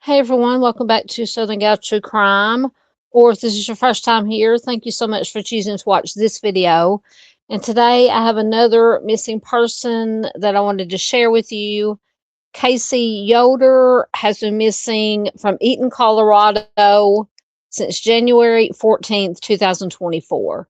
Hey everyone, welcome back to Southern Gal True Crime. Or if this is your first time here, thank you so much for choosing to watch this video. And today I have another missing person that I wanted to share with you. Kaysey Yoder has been missing from Eaton, Colorado since January 14th, 2024.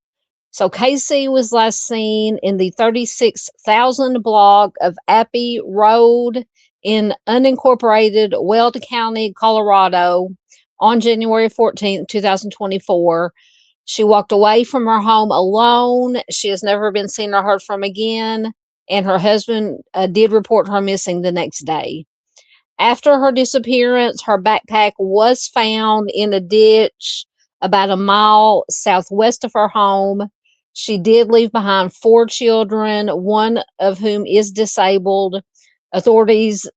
So Kaysey was last seen in the 36,000 block of Appy Road in unincorporated Weld County, Colorado on January 14th, 2024. She walked away from her home alone. She has never been seen or heard from again, and her husband did report her missing the next day. After her disappearance, her backpack was found in a ditch about a mile southwest of her home. She did leave behind 4 children, one of whom is disabled. Authorities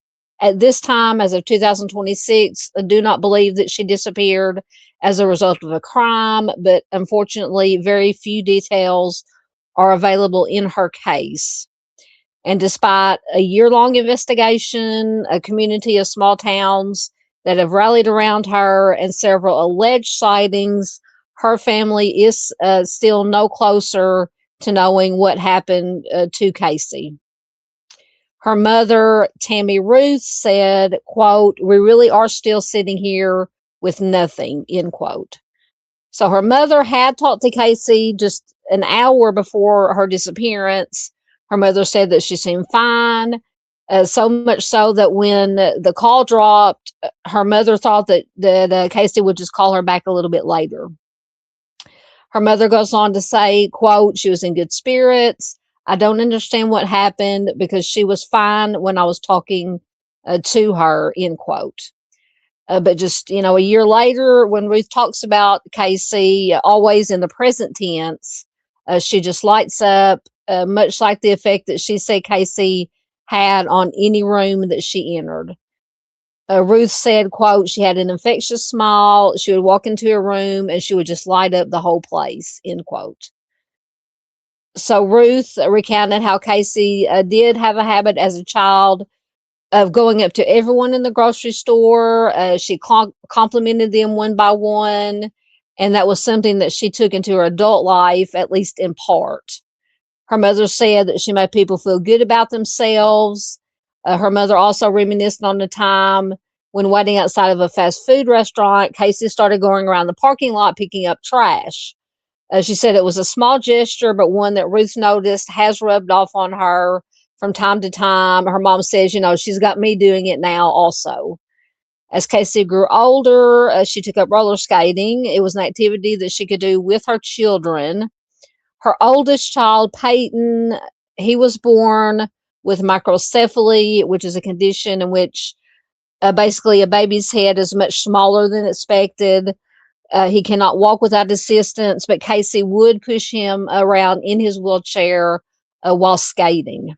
at this time, as of 2026, do not believe that she disappeared as a result of a crime, but unfortunately, very few details are available in her case. And despite a year-long investigation, a community of small towns that have rallied around her, and several alleged sightings, her family is still no closer to knowing what happened to Kaysey. Her mother, Tammy Ruth, said, quote, "We really are still sitting here with nothing," end quote. So her mother had talked to Kaysey just an hour before her disappearance. Her mother said that she seemed fine, so much so that when the call dropped, her mother thought that Kaysey would just call her back a little bit later. Her mother goes on to say, quote, "She was in good spirits. I don't understand what happened because she was fine when I was talking to her," end quote. But just, a year later, when Ruth talks about Kaysey, always in the present tense, she just lights up, much like the effect that she said Kaysey had on any room that she entered. Ruth said, quote, "She had an infectious smile. She would walk into a room and she would just light up the whole place," end quote. So Ruth recounted how Kaysey did have a habit as a child of going up to everyone in the grocery store. She complimented them one by one, and that was something that she took into her adult life, at least in part. Her mother said that she made people feel good about themselves. Her mother also reminisced on the time when waiting outside of a fast food restaurant, Kaysey started going around the parking lot picking up trash. She said it was a small gesture, but one that Ruth noticed has rubbed off on her from time to time. Her mom says, she's got me doing it now also. As Kaysey grew older, she took up roller skating. It was an activity that she could do with her children. Her oldest child, Peyton, he was born with microcephaly, which is a condition in which basically a baby's head is much smaller than expected. He cannot walk without assistance, but Kaysey would push him around in his wheelchair while skating.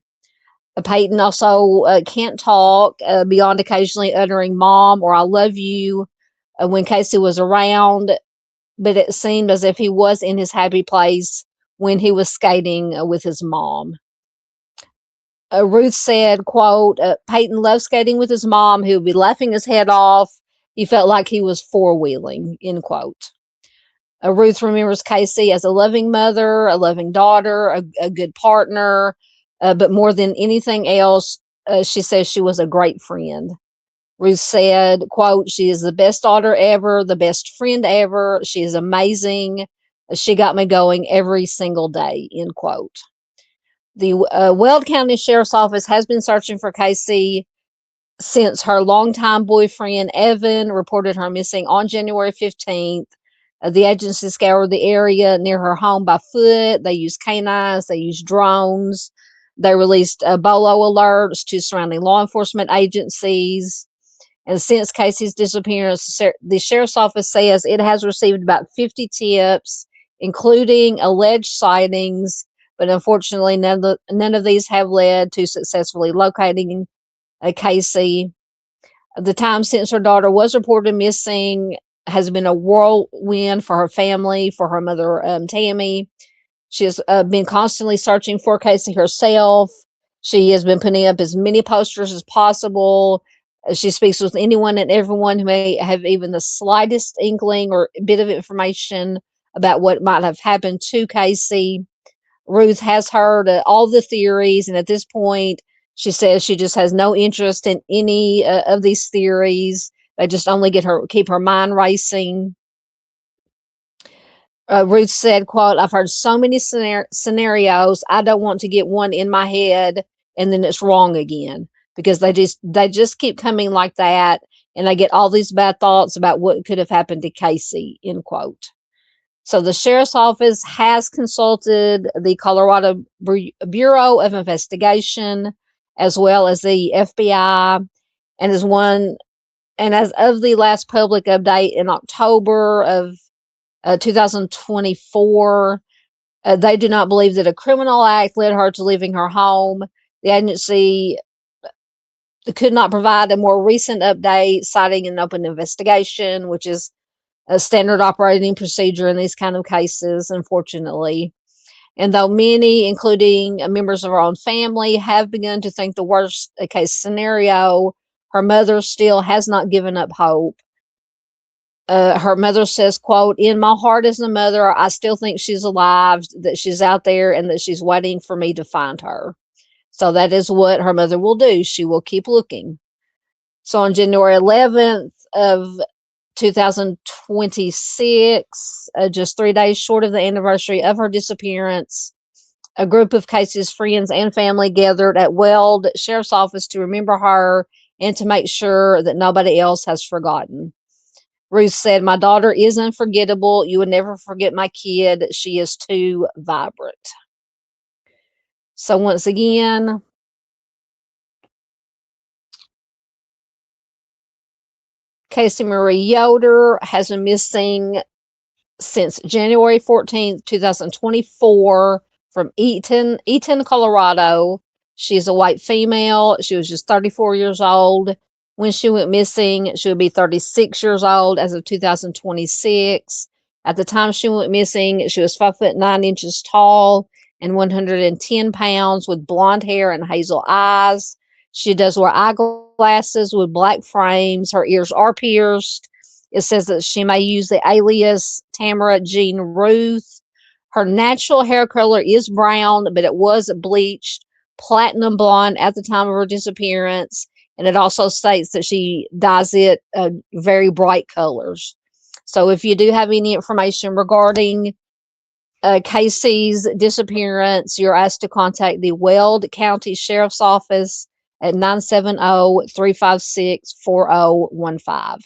Peyton also can't talk beyond occasionally uttering "mom" or "I love you" when Kaysey was around, but it seemed as if he was in his happy place when he was skating with his mom. Ruth said, quote, "Peyton loved skating with his mom, who would be laughing his head off. He felt like he was four-wheeling," end quote. Ruth remembers Kaysey as a loving mother, a loving daughter, a good partner, but more than anything else, she says she was a great friend. Ruth said, quote, "She is the best daughter ever, the best friend ever. She is amazing. She got me going every single day," end quote. The Weld County Sheriff's Office has been searching for Kaysey since her longtime boyfriend, Evan, reported her missing on January 15th. The agency scoured the area near her home by foot. They used canines, they used drones. They released BOLO alerts to surrounding law enforcement agencies. And since Kaysey's disappearance, the Sheriff's Office says it has received about 50 tips, including alleged sightings, but unfortunately, none of these have led to successfully locating Kaysey. The time since her daughter was reported missing has been a whirlwind for her family, for her mother, Tammy. She has been constantly searching for Kaysey herself. She has been putting up as many posters as possible, She speaks with anyone and everyone who may have even the slightest inkling or bit of information about what might have happened to Kaysey. Ruth has heard all the theories, and at this point, she says she just has no interest in any of these theories. They just only keep her mind racing. Ruth said, quote, "I've heard so many scenarios. I don't want to get one in my head and then it's wrong again, because they just keep coming like that, and I get all these bad thoughts about what could have happened to Kaysey," end quote. So the sheriff's office has consulted the Colorado Bureau of Investigation, as well as the FBI, and as of the last public update in October of 2024, they do not believe that a criminal act led her to leaving her home. The agency could not provide a more recent update, citing an open investigation, which is a standard operating procedure in these kind of cases, unfortunately. And though many, including members of her own family, have begun to think the worst case scenario, her mother still has not given up hope. Her mother says, quote, "In my heart as a mother, I still think she's alive, that she's out there, and that she's waiting for me to find her." So that is what her mother will do. She will keep looking. So on January 11th of 2026, just 3 days short of the anniversary of her disappearance, a group of Kaysey's friends and family gathered at Weld Sheriff's Office to remember her and to make sure that nobody else has forgotten. Ruth said, "My daughter is unforgettable. You would never forget my kid. She is too vibrant." So once again, Kaysey Marie Yoder has been missing since January 14th, 2024, from Eaton, Colorado. She's a white female. She was just 34 years old when she went missing. She would be 36 years old as of 2026. At the time she went missing, she was 5'9" tall and 110 pounds, with blonde hair and hazel eyes. She does wear eyeglasses with black frames. Her ears are pierced. It says that she may use the alias Tamara Jean Ruth. Her natural hair color is brown, but it was bleached platinum blonde at the time of her disappearance. And it also states that she dyes it very bright colors. So if you do have any information regarding Kaysey's disappearance, you're asked to contact the Weld County Sheriff's Office at 970-356-4015.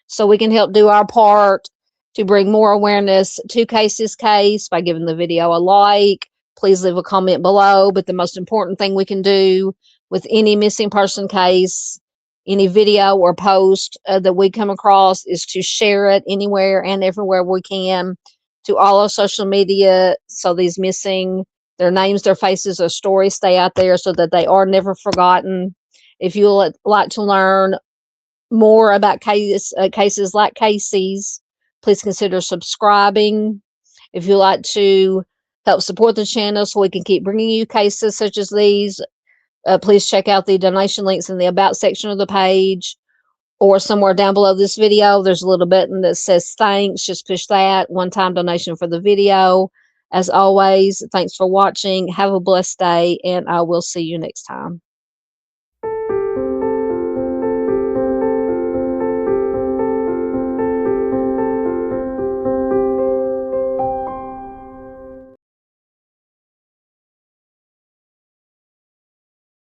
So we can help do our part to bring more awareness to Kaysey's case by giving the video a like. Please leave a comment below. But the most important thing we can do with any missing person case, any video or post that we come across, is to share it anywhere and everywhere we can to all our social media, so these missing, their names, their faces, their stories stay out there so that they are never forgotten. If you would like to learn more about cases like Kaysey's, please consider subscribing. If you'd like to help support the channel so we can keep bringing you cases such as these, please check out the donation links in the About section of the page, or somewhere down below this video. There's a little button that says thanks. Just push that. One-time donation for the video. As always, thanks for watching. Have a blessed day, and I will see you next time.